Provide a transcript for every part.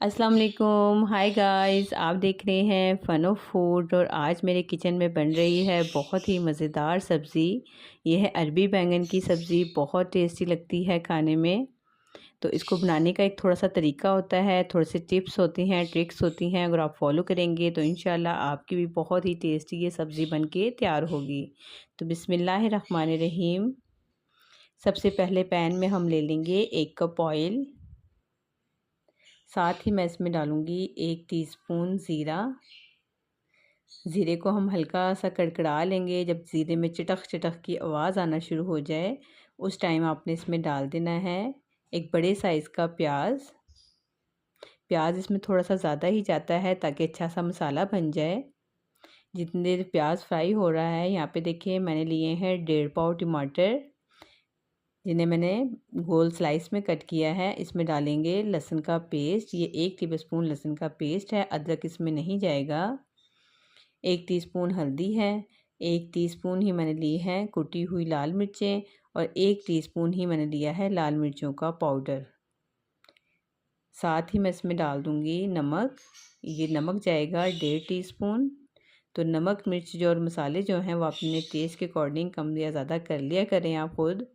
अस्सलाम वालेकुम। Hi guys, आप देख रहे हैं फ़न ऑफ फूड और आज मेरे किचन में बन रही है बहुत ही मज़ेदार सब्ज़ी। ये है अरबी बैंगन की सब्ज़ी। बहुत टेस्टी लगती है खाने में। तो इसको बनाने का एक थोड़ा सा तरीका होता है, थोड़े से टिप्स होती हैं, ट्रिक्स होती हैं। अगर आप फॉलो करेंगे तो इंशाल्लाह आपकी भी बहुत ही टेस्टी ये सब्ज़ी बन के तैयार होगी। तो बिस्मिल्लाहिर्रहमानिर्रहीम। सबसे पहले पैन में हम ले लेंगे 1 कप ऑयल। साथ ही मैं इसमें डालूँगी 1 टीस्पून ज़ीरा। ज़ीरे को हम हल्का सा कड़कड़ा लेंगे। जब ज़ीरे में चिटक चिटक की आवाज़ आना शुरू हो जाए उस टाइम आपने इसमें डाल देना है एक बड़े साइज़ का प्याज। प्याज इसमें थोड़ा सा ज़्यादा ही जाता है ताकि अच्छा सा मसाला बन जाए। जितनी देर प्याज फ्राई हो रहा है, यहाँ पे देखिए मैंने लिए हैं 1.5 पाव टमाटर, जिन्हें मैंने गोल स्लाइस में कट किया है। इसमें डालेंगे लहसुन का पेस्ट। ये 1 टेबलस्पून लहसुन का पेस्ट है, अदरक इसमें नहीं जाएगा। 1 टीस्पून हल्दी है। 1 टीस्पून ही मैंने ली है कुटी हुई लाल मिर्चें और 1 टीस्पून ही मैंने लिया है लाल मिर्चों का पाउडर। साथ ही मैं इसमें डाल दूँगी नमक। ये नमक जाएगा 1.5 टीस्पून। तो नमक मिर्च जो और मसाले जो हैं वो अपने टेस्ट के अकॉर्डिंग कम या ज़्यादा कर लिया करें आप खुद।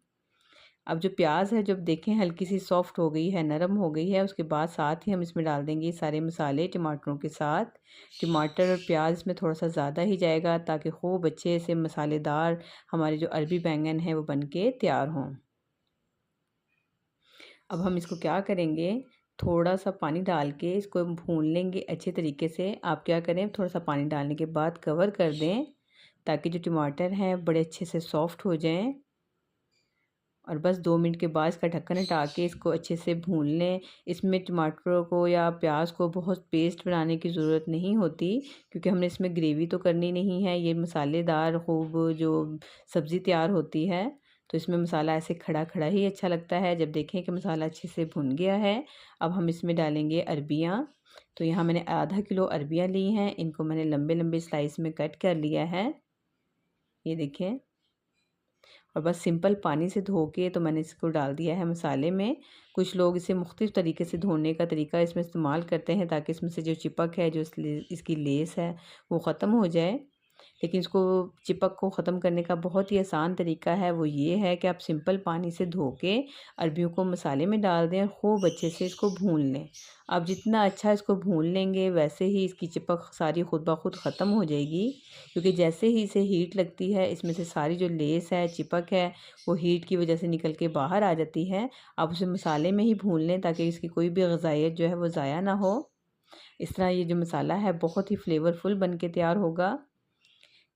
अब जो प्याज है जब देखें हल्की सी सॉफ्ट हो गई है, नरम हो गई है, उसके बाद साथ ही हम इसमें डाल देंगे सारे मसाले टमाटरों के साथ। टमाटर और प्याज इसमें थोड़ा सा ज़्यादा ही जाएगा ताकि खूब अच्छे से मसालेदार हमारे जो अरबी बैंगन है वो बन के तैयार हों। अब हम इसको क्या करेंगे, थोड़ा सा पानी डाल के इसको भून लेंगे अच्छे तरीके से। आप क्या करें, थोड़ा सा पानी डालने के बाद कवर कर दें ताकि जो टमाटर हैं बड़े अच्छे से सॉफ्ट हो जाएं। और बस 2 मिनट के बाद इसका ढक्कन हटा के इसको अच्छे से भून लें। इसमें टमाटरों को या प्याज को बहुत पेस्ट बनाने की ज़रूरत नहीं होती क्योंकि हमने इसमें ग्रेवी तो करनी नहीं है। ये मसालेदार खूब जो सब्ज़ी तैयार होती है तो इसमें मसाला ऐसे खड़ा खड़ा ही अच्छा लगता है। जब देखें कि मसाला अच्छे से भुन गया है, अब हम इसमें डालेंगे अरबियाँ। तो यहाँ मैंने आधा किलो अरबियाँ ली हैं, इनको मैंने लंबे लंबे स्लाइस में कट कर लिया है, ये देखें। और बस सिंपल पानी से धो के तो मैंने इसको डाल दिया है मसाले में। कुछ लोग इसे मुख्तलिफ़ तरीके से धोने का तरीका इसमें इस्तेमाल करते हैं ताकि इसमें से जो चिपक है, जो इसकी लेस है वो ख़त्म हो जाए। लेकिन इसको चिपक को ख़त्म करने का बहुत ही आसान तरीका है, वो ये है कि आप सिंपल पानी से धो के अरबियों को मसाले में डाल दें और खूब अच्छे से इसको भून लें। आप जितना अच्छा इसको भून लेंगे वैसे ही इसकी चिपक सारी खुद ब खुद ख़त्म हो जाएगी क्योंकि जैसे ही इसे हीट लगती है इसमें से सारी जो लेस है, चिपक है, वो हीट की वजह से निकल के बाहर आ जाती है। आप उसे मसाले में ही भून लें ताकि इसकी कोई भी ग़िज़ाइयत जो है वो ज़ाया ना हो। इस तरह ये जो मसाला है बहुत ही फ्लेवरफुल बन के तैयार होगा।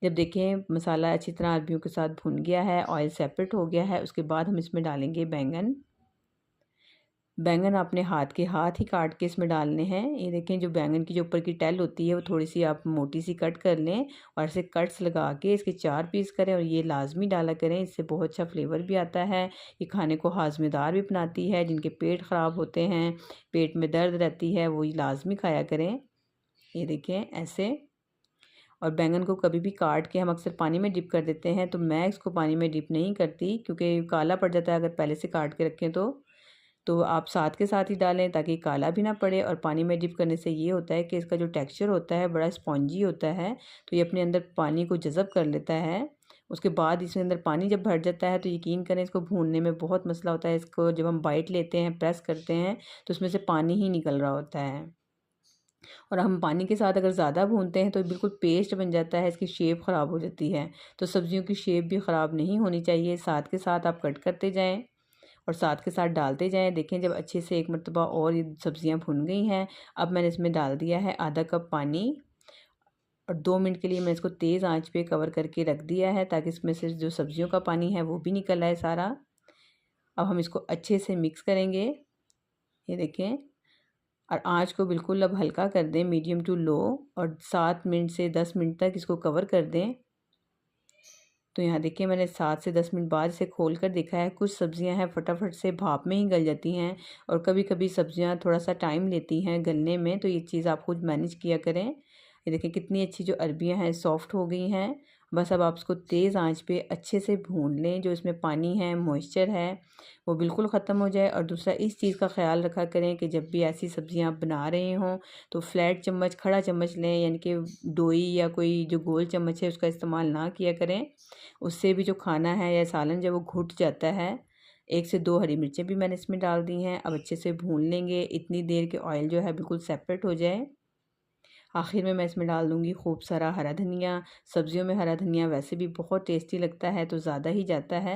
जब देखें मसाला अच्छी तरह अरबियों के साथ भुन गया है, ऑयल सेपरेट हो गया है, उसके बाद हम इसमें डालेंगे बैंगन। बैंगन अपने हाथ के हाथ ही काट के इसमें डालने हैं। ये देखें जो बैंगन की जो ऊपर की टैल होती है वो थोड़ी सी आप मोटी सी कट कर लें और ऐसे कट्स लगा के इसके 4 पीस करें और ये लाजमी डाला करें, इससे बहुत अच्छा फ्लेवर भी आता है। ये खाने को हाजमेदार भी बनाती है। जिनके पेट ख़राब होते हैं, पेट में दर्द रहती है, वो ये लाजमी खाया करें। ये देखें ऐसे। और बैंगन को कभी भी काट के हम अक्सर पानी में डिप कर देते हैं, तो मैं इसको पानी में डिप नहीं करती क्योंकि काला पड़ जाता है अगर पहले से काट के रखें तो आप साथ के साथ ही डालें ताकि काला भी ना पड़े। और पानी में डिप करने से ये होता है कि इसका जो टेक्सचर होता है बड़ा स्पॉन्जी होता है, तो ये अपने अंदर पानी को जज़ब कर लेता है। उसके बाद इसके अंदर पानी जब भर जाता है तो यकीन करें इसको भूनने में बहुत मसला होता है। इसको जब हम बाइट लेते हैं, प्रेस करते हैं, तो उसमें से पानी ही निकल रहा होता है। और हम पानी के साथ अगर ज़्यादा भूनते हैं तो बिल्कुल पेस्ट बन जाता है, इसकी शेप ख़राब हो जाती है। तो सब्ज़ियों की शेप भी ख़राब नहीं होनी चाहिए। साथ के साथ आप कट करते जाएं और साथ के साथ डालते जाएं। देखें जब अच्छे से एक मरतबा और ये सब्ज़ियाँ भुन गई हैं, अब मैंने इसमें डाल दिया है आधा कप पानी और 2 मिनट के लिए मैं इसको तेज़ आंच पे कवर करके रख दिया है ताकि इसमें से जो सब्ज़ियों का पानी है वो भी निकल आए सारा। अब हम इसको अच्छे से मिक्स करेंगे, ये देखें। और आँच को बिल्कुल अब हल्का कर दें, मीडियम टू लो, और 7 मिनट से 10 मिनट तक इसको कवर कर दें। तो यहाँ देखिए मैंने 7 से 10 मिनट बाद इसे खोल कर देखा है। कुछ सब्ज़ियाँ हैं फटाफट से भाप में ही गल जाती हैं और कभी कभी सब्ज़ियाँ थोड़ा सा टाइम लेती हैं गलने में, तो ये चीज़ आप खुद मैनेज किया करें। ये देखिए कितनी अच्छी जो अरबियाँ हैं सॉफ्ट हो गई हैं। बस अब आप इसको तेज़ आंच पे अच्छे से भून लें। जो इसमें पानी है, मॉइस्चर है, वो बिल्कुल ख़त्म हो जाए। और दूसरा इस चीज़ का ख़्याल रखा करें कि जब भी ऐसी सब्ज़ियाँ आप बना रहे हों तो फ्लैट चम्मच, खड़ा चम्मच लें, यानी कि डोई या कोई जो गोल चम्मच है उसका इस्तेमाल ना किया करें। उससे भी जो खाना है या सालन जब वो घुट जाता है। 1 से 2 हरी मिर्चें भी मैंने इसमें डाल दी हैं। अब अच्छे से भून लेंगे इतनी देर के ऑयल जो है बिल्कुल सेपरेट हो जाए। आखिर में मैं इसमें डाल दूँगी खूब सारा हरा धनिया। सब्जियों में हरा धनिया वैसे भी बहुत टेस्टी लगता है तो ज़्यादा ही जाता है।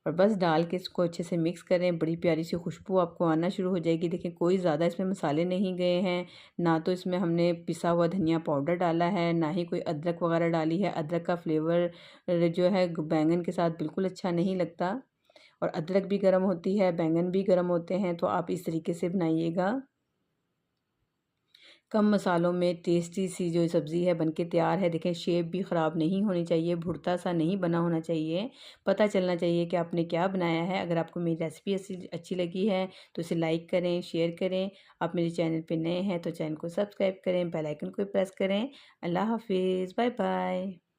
और बस डाल के इसको अच्छे से मिक्स करें। बड़ी प्यारी सी खुशबू आपको आना शुरू हो जाएगी। देखें कोई ज़्यादा इसमें मसाले नहीं गए हैं, ना तो इसमें हमने पिसा हुआ धनिया पाउडर डाला है, ना ही कोई अदरक वगैरह डाली है। अदरक का फ्लेवर जो है बैंगन के साथ बिल्कुल अच्छा नहीं लगता। और अदरक भी गर्म होती है, बैंगन भी गर्म होते हैं, तो आप इस तरीके से बनाइएगा। कम मसालों में टेस्टी सी जो सब्ज़ी है बनके तैयार है। देखें शेप भी ख़राब नहीं होनी चाहिए, भुरता सा नहीं बना होना चाहिए। पता चलना चाहिए कि आपने क्या बनाया है। अगर आपको मेरी रेसिपी अच्छी लगी है तो इसे लाइक करें, शेयर करें। आप मेरे चैनल पे नए हैं तो चैनल को सब्सक्राइब करें, बेल आइकन को प्रेस करें। अल्लाह हाफिज़, बाय बाय।